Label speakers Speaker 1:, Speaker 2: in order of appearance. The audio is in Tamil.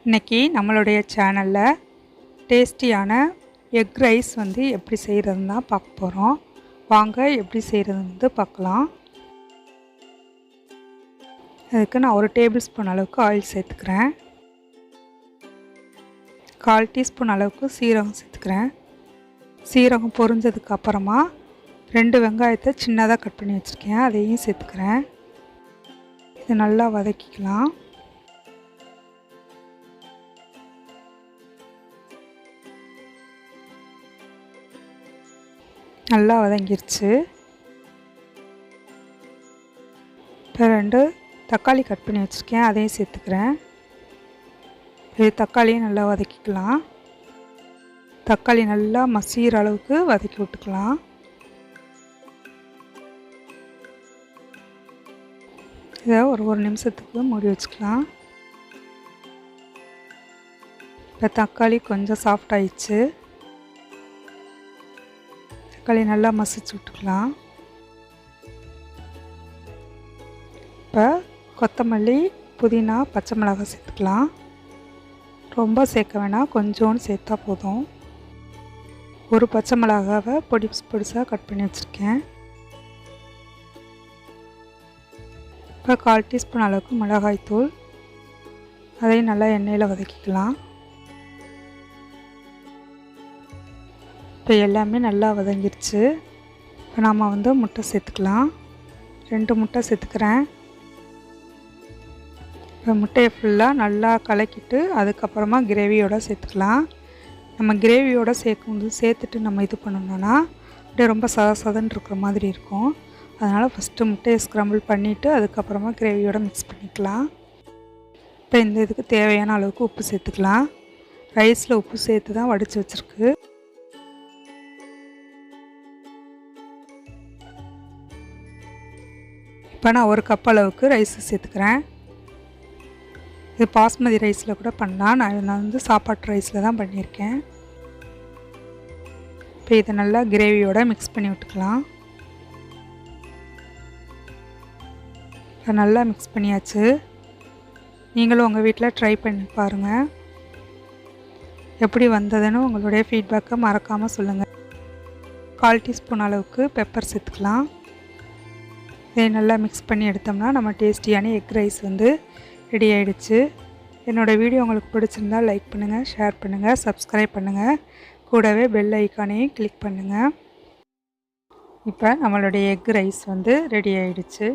Speaker 1: இன்றைக்கி நம்மளுடைய சேனலில் டேஸ்டியான எக் ரைஸ் வந்து எப்படி செய்கிறதுன்னு தான் பார்க்க போகிறோம். வாங்க எப்படி செய்கிறதுன்னு பார்க்கலாம். அதுக்கு நான் 1 டேபிள் ஸ்பூன் அளவுக்கு ஆயில் சேர்த்துக்கிறேன். 1/4 டீஸ்பூன் அளவுக்கு சீரகம் சேர்த்துக்கிறேன். சீரகம் பொரிஞ்சதுக்கு அப்புறமா 2 வெங்காயத்தை சின்னதாக கட் பண்ணி வச்சுருக்கேன், அதையும் சேர்த்துக்கிறேன். இது நல்லா வதக்கிக்கலாம். நல்லா வதங்கிருச்சு. இப்போ 2 தக்காளி கட் பண்ணி வச்சுருக்கேன், அதையும் சேர்த்துக்கிறேன். இது தக்காளியும் நல்லா வதக்கிக்கலாம். தக்காளி நல்லா மசிகிற அளவுக்கு வதக்கி விட்டுக்கலாம். இதை ஒரு நிமிஷத்துக்கு மூடி வச்சுக்கலாம். இப்போ தக்காளி கொஞ்சம் சாஃப்ட் ஆயிடுச்சு. தக்காளி நல்லா மசிச்சு விட்டுக்கலாம். இப்போ கொத்தமல்லி, புதினா, பச்சை மிளகாய் சேர்த்துக்கலாம். ரொம்ப சேர்க்க வேணாம், கொஞ்சோன்னு சேர்த்தா போதும். ஒரு பச்சை மிளகாவை பொடிசாக கட் பண்ணி வச்சுருக்கேன். இப்போ 1/4 டீஸ்பூன் அளவுக்கு மிளகாய்த்தூள், அதையும் நல்லா எண்ணெயில் வதக்கிக்கலாம். இப்போ எல்லாமே நல்லா வதங்கிருச்சு. இப்போ நாம் வந்து முட்டை சேர்த்துக்கலாம். 2 முட்டை சேர்த்துக்கிறேன். இப்போ முட்டையை ஃபுல்லாக நல்லா கலக்கிட்டு அதுக்கப்புறமா கிரேவியோடு சேர்த்துக்கலாம். நம்ம கிரேவியோடு சேர்த்துட்டு நம்ம இது பண்ணோம்னா அப்படியே ரொம்ப சதன்னு இருக்கிற மாதிரி இருக்கும். அதனால் ஃபஸ்ட்டு முட்டையை ஸ்க்ரம்பிள் பண்ணிவிட்டு அதுக்கப்புறமா கிரேவியோடு மிக்ஸ் பண்ணிக்கலாம். இப்போ இந்த இதுக்கு தேவையான அளவுக்கு உப்பு சேர்த்துக்கலாம். ரைஸில் உப்பு சேர்த்து தான் வடித்து வச்சுருக்கு. இப்போ நான் 1 கப் அளவுக்கு ரைஸ் சேர்த்துக்கிறேன். இது பாஸ்மதி ரைஸில் கூட பண்ணலாம். நான் வந்து சாப்பாட்டு ரைஸில் தான் பண்ணியிருக்கேன். இப்போ இதை நல்லா கிரேவியோடு மிக்ஸ் பண்ணி விட்டுக்கலாம். இப்போ நல்லா மிக்ஸ் பண்ணியாச்சு. நீங்களும் உங்கள் வீட்டில் ட்ரை பண்ணி பாருங்கள். எப்படி வந்ததுன்னு உங்களுடைய ஃபீட்பேக்கை மறக்காமல் சொல்லுங்கள். 1/4 டீஸ்பூன் அளவுக்கு பெப்பர் சேர்த்துக்கலாம். இதை நல்லா மிக்ஸ் பண்ணி எடுத்தோம்னா நம்ம டேஸ்டியான எக் ரைஸ் வந்து ரெடி ஆகிடுச்சு. என்னோடய வீடியோ உங்களுக்கு பிடிச்சிருந்தால் லைக் பண்ணுங்கள், ஷேர் பண்ணுங்கள், சப்ஸ்கிரைப் பண்ணுங்கள். கூடவே பெல் ஐக்கானையும் கிளிக் பண்ணுங்கள். இப்போ நம்மளுடைய எக் ரைஸ் வந்து ரெடி ஆகிடுச்சு.